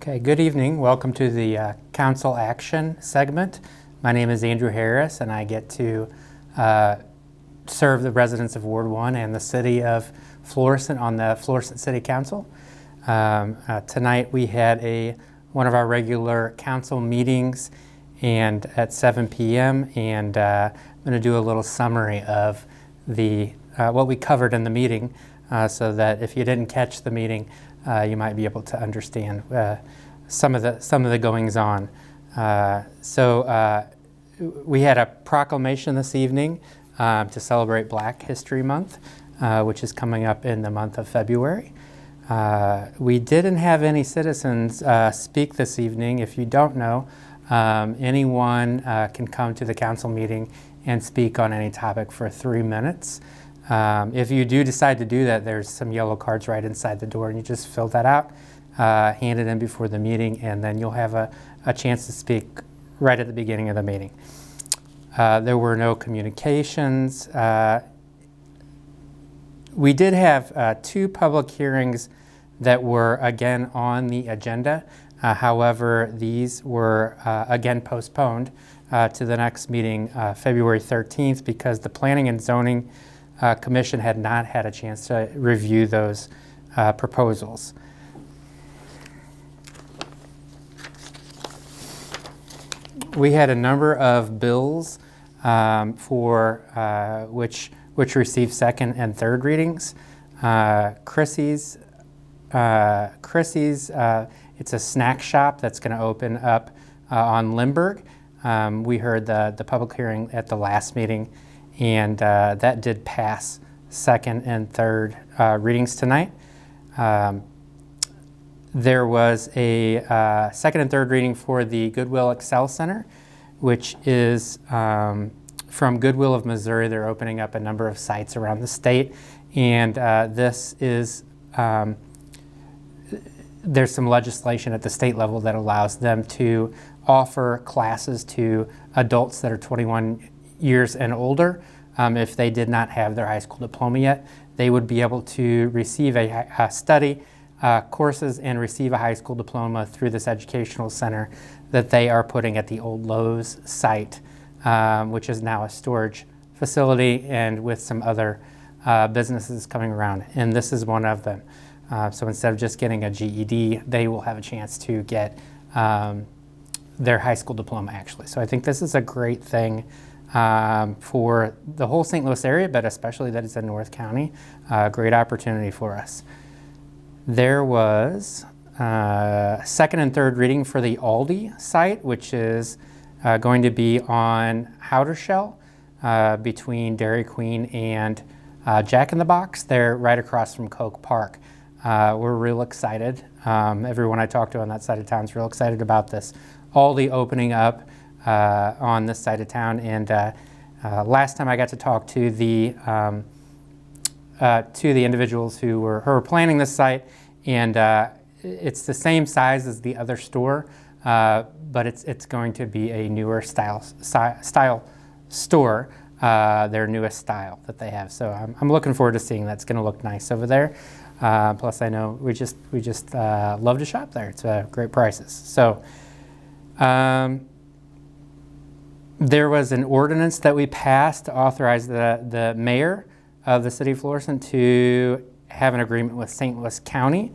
Okay, good evening. Welcome to the Council Action segment. My name is Andrew Harris, and I get to serve the residents of Ward 1 and the city of Florissant on the Florissant City Council. Tonight we had one of our regular council meetings and at 7 p.m. and I'm going to do a little summary of what we covered in the meeting so that if you didn't catch the meeting, you might be able to understand some of the goings on. We had a proclamation this evening to celebrate Black History Month, which is coming up in the month of February. We didn't have any citizens speak this evening. If you don't know, anyone can come to the council meeting and speak on any topic for 3 minutes. If you do decide to do that, there's some yellow cards right inside the door, and you just fill that out, hand it in before the meeting, and then you'll have a chance to speak right at the beginning of the meeting. There were no communications. We did have 2 public hearings that were again on the agenda. However, these were again postponed to the next meeting, February 13th, because the Planning and Zoning Commission had not had a chance to review those proposals. We had a number of bills which received second and third readings. Chrissy's, it's a snack shop that's going to open up on Lindbergh. We heard the public hearing at the last meeting, and that did pass second and third readings tonight. There was a second and third reading for the Goodwill Excel Center, which is from Goodwill of Missouri. They're opening up a number of sites around the state, and this is there's some legislation at the state level that allows them to offer classes to adults that are 21 years and older. If they did not have their high school diploma yet, they would be able to receive study courses and receive a high school diploma through this educational center that they are putting at the old Lowe's site, which is now a storage facility, and with some other businesses coming around, and this is one of them. So instead of just getting a GED, they will have a chance to get their high school diploma, actually. So I think this is a great thing for the whole St. Louis area, but especially that it's in North County. Great opportunity for us. There was second and third reading for the Aldi site, which is going to be on Howdershell between Dairy Queen and Jack in the Box. They're right across from Coke Park. We're real excited. Everyone I talked to on that side of town is real excited about this Aldi opening up on this side of town. And last time I got to talk to the individuals who were planning this site, and it's the same size as the other store, but it's going to be a newer style store, their newest style that they have. So I'm looking forward to seeing that. It's going to look nice over there. Plus, I know we just love to shop there. It's great prices. So there was an ordinance that we passed to authorize the mayor of the city of Florissant to have an agreement with St. Louis County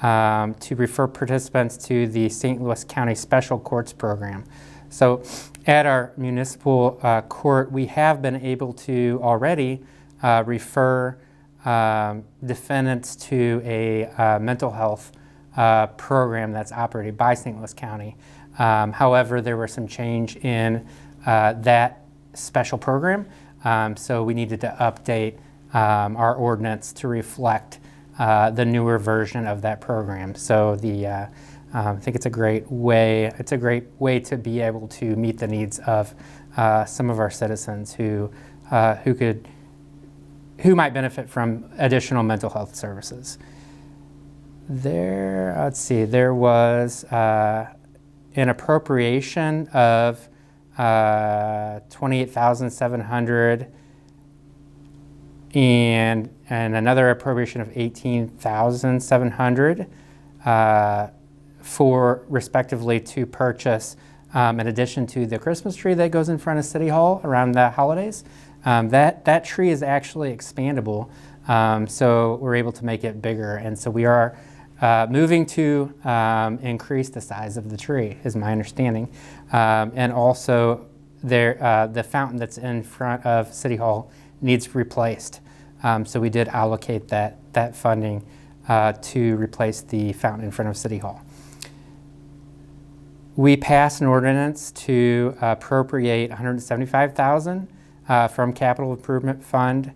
to refer participants to the St. Louis County Special Courts Program. So at our municipal court, we have been able to already refer defendants to a mental health program that's operated by St. Louis County. However, there was some change in that special program, so we needed to update our ordinance to reflect the newer version of that program. So I think it's a great way. It's a great way to be able to meet the needs of some of our citizens who might benefit from additional mental health services. There was an appropriation of $28,700 and another appropriation of $18,700 respectively to purchase, in addition to the Christmas tree that goes in front of City Hall around the holidays. That tree is actually expandable, so we're able to make it bigger. And so we are moving to increase the size of the tree, is my understanding. And also, the fountain that's in front of City Hall needs replaced. So we did allocate that funding to replace the fountain in front of City Hall. We passed an ordinance to appropriate $175,000 from Capital Improvement Fund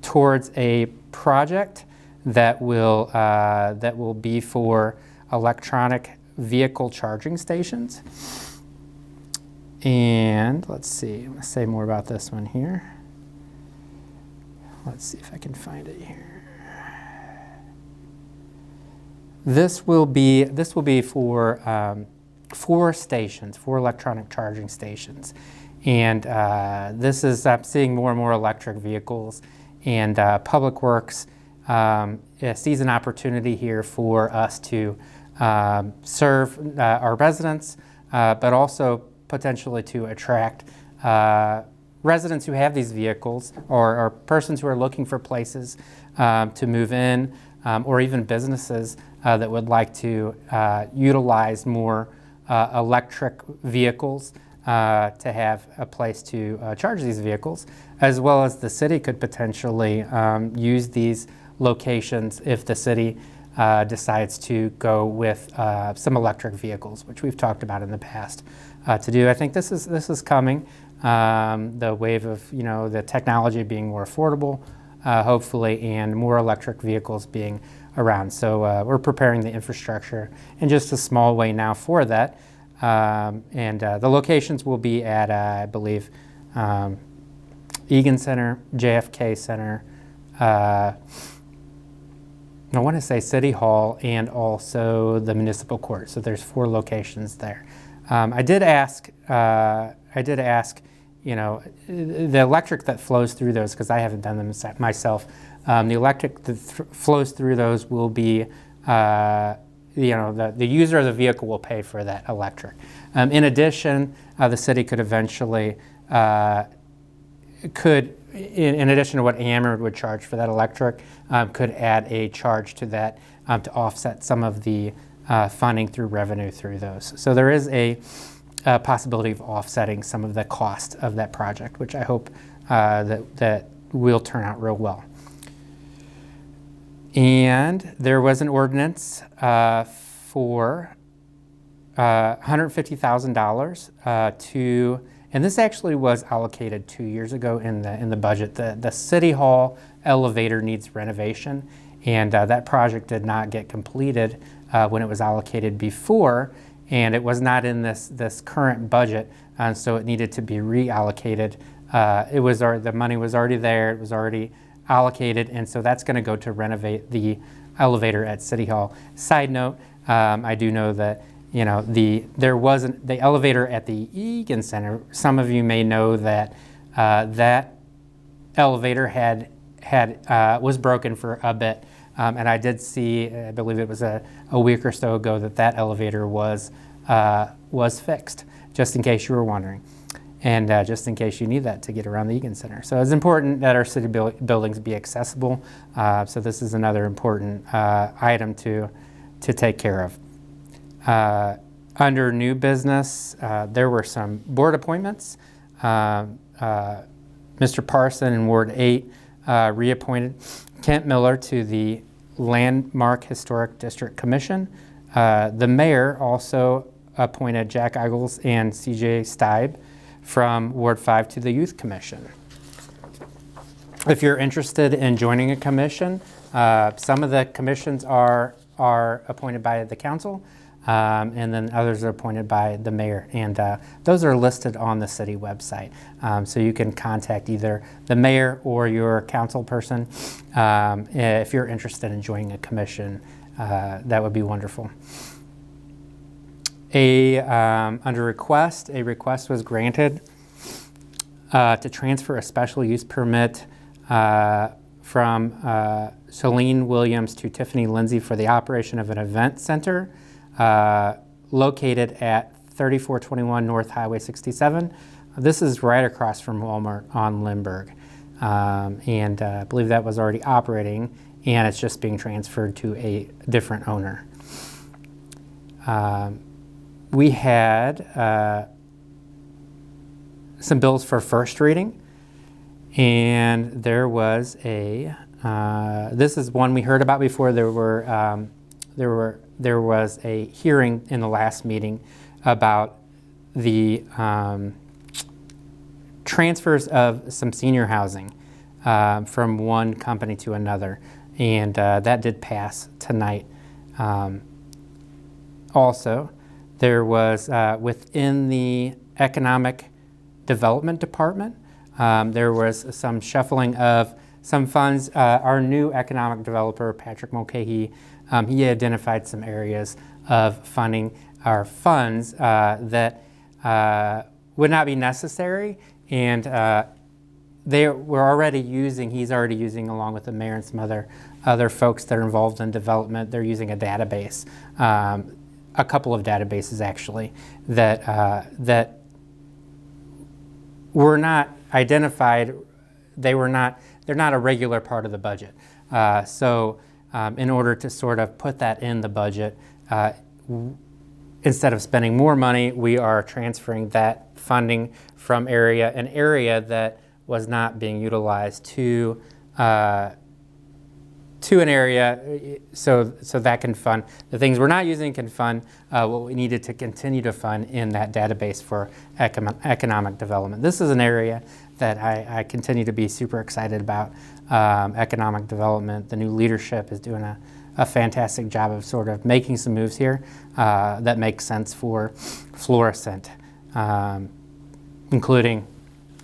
towards a project that will be for electronic vehicle charging stations. And let's see, I'm going to say more about this one here. Let's see if I can find it here. This will be for 4 stations, 4 electronic charging stations. And I'm seeing more and more electric vehicles, and Public Works sees an opportunity here for us to serve our residents, but also potentially to attract residents who have these vehicles, or persons who are looking for places to move in, or even businesses that would like to utilize more electric vehicles to have a place to charge these vehicles, as well as the city could potentially use these locations if the city decides to go with some electric vehicles, which we've talked about in the past to do. I think this is coming. The wave of the technology being more affordable, hopefully, and more electric vehicles being around. So we're preparing the infrastructure in just a small way now for that. And the locations will be at, I believe, Egan Center, JFK Center, I want to say City Hall, and also the Municipal Court. So there's 4 locations there. I did ask, the electric that flows through those, because I haven't done them myself, the electric that flows through those will be, the user of the vehicle will pay for that electric. In addition, the city could eventually, in addition to what Ameren would charge for that electric, could add a charge to that to offset some of the funding through revenue through those. So there is a possibility of offsetting some of the cost of that project, which I hope that will turn out real well. And there was an ordinance for $150,000 to, and this actually was allocated 2 years ago in the budget. The City Hall elevator needs renovation, and that project did not get completed when it was allocated before, and it was not in this current budget, so it needed to be reallocated. The money was already there, it was already allocated, and so that's going to go to renovate the elevator at City Hall. Side note, I do know that there wasn't the elevator at the Egan Center. Some of you may know that that elevator was broken for a bit, and I did see, I believe it was a week or so ago, that elevator was fixed, just in case you were wondering, and just in case you need that to get around the Egan Center. So it's important that our city buildings be accessible. So this is another important item to take care of. Under new business, there were some board appointments. Mr. Parson in Ward 8 reappointed Kent Miller to the Landmark Historic District Commission. The mayor also appointed Jack Eagles and CJ Steib from Ward 5 to the Youth Commission. If you're interested in joining a commission, some of the commissions are appointed by the council, and then others are appointed by the mayor, and those are listed on the city website. So you can contact either the mayor or your council person if you're interested in joining a commission. That would be wonderful. Under request, a request was granted to transfer a special use permit from Shalene Williams to Tiffany Lindsay for the operation of an event center located at 3421 North Highway 67. This is right across from Walmart on Lindbergh. And I believe that was already operating, and it's just being transferred to a different owner. We had some bills for first reading, and there was a, this is one we heard about before. There was a hearing in the last meeting about the transfers of some senior housing from one company to another, and that did pass tonight. Also, there was within the Economic Development Department, there was some shuffling of some funds. Our new economic developer, Patrick Mulcahy, he identified some areas of funding our funds that would not be necessary, and they were already using, he's already using, along with the mayor and some other folks that are involved in development, they're using a database, a couple of databases actually, that were not identified. They're not a regular part of the budget. So in order to sort of put that in the budget, instead of spending more money, we are transferring that funding from an area that was not being utilized to an area so that can fund the things we're not using, can fund what we needed to continue to fund in that database for economic development. This is an area that I continue to be super excited about. Economic development, the new leadership is doing a fantastic job of sort of making some moves here that make sense for Florissant, including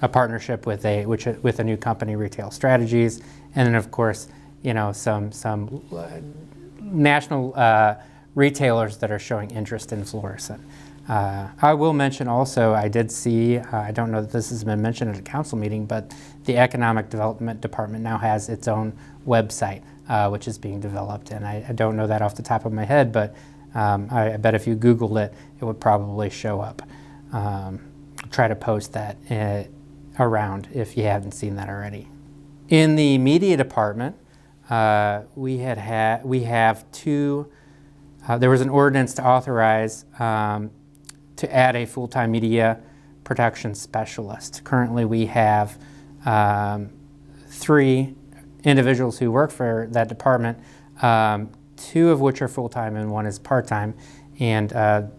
a partnership with a new company, Retail Strategies, and then of course, you know, some national retailers that are showing interest in Florissant. I will mention also, I did see, I don't know that this has been mentioned at a council meeting, but the Economic Development Department now has its own website, which is being developed, and I don't know that off the top of my head, but I bet if you Googled it, it would probably show up. Try to post that around if you haven't seen that already. In the media department, we have two. There was an ordinance to authorize to add a full-time media production specialist. Currently, we have 3 individuals who work for that department, 2 of which are full-time and 1 is part-time. And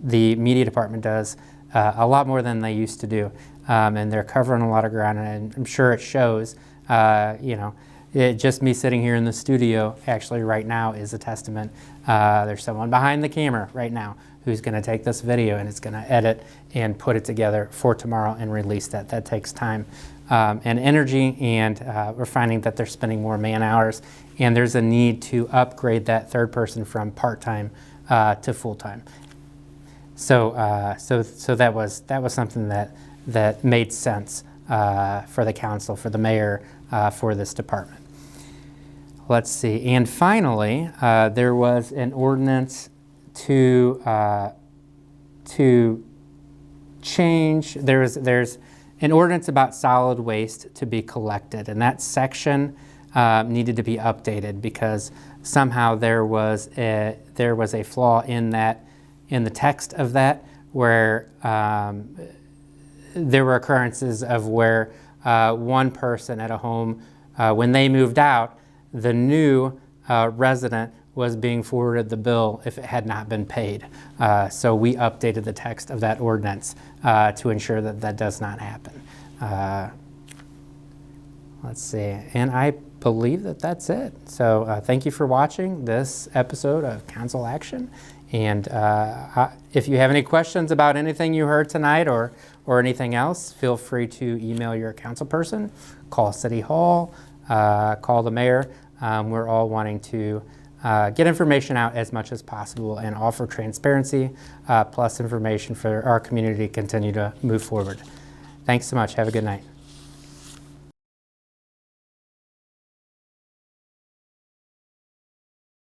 the media department does a lot more than they used to do, and they're covering a lot of ground, and I'm sure it shows. You know, just me sitting here in the studio actually right now is a testament. There's someone behind the camera right now who's going to take this video and is going to edit and put it together for tomorrow and release that. That takes time and energy, and we're finding that they're spending more man hours, and there's a need to upgrade that third person from part-time to full-time. So that was something that made sense for the council, for the mayor, for this department. Let's see, and finally, there was an ordinance to change. There's an ordinance about solid waste to be collected, and that section needed to be updated because somehow there was a flaw in the text of that, where there were occurrences of where one person at a home, when they moved out, the new resident was being forwarded the bill if it had not been paid. So we updated the text of that ordinance to ensure that that does not happen. Let's see, and I believe that that's it. So thank you for watching this episode of Council Action. And if you have any questions about anything you heard tonight or anything else, feel free to email your council person, call City Hall, call the mayor. We're all wanting to get information out as much as possible and offer transparency plus information for our community to continue to move forward. Thanks so much. Have a good night.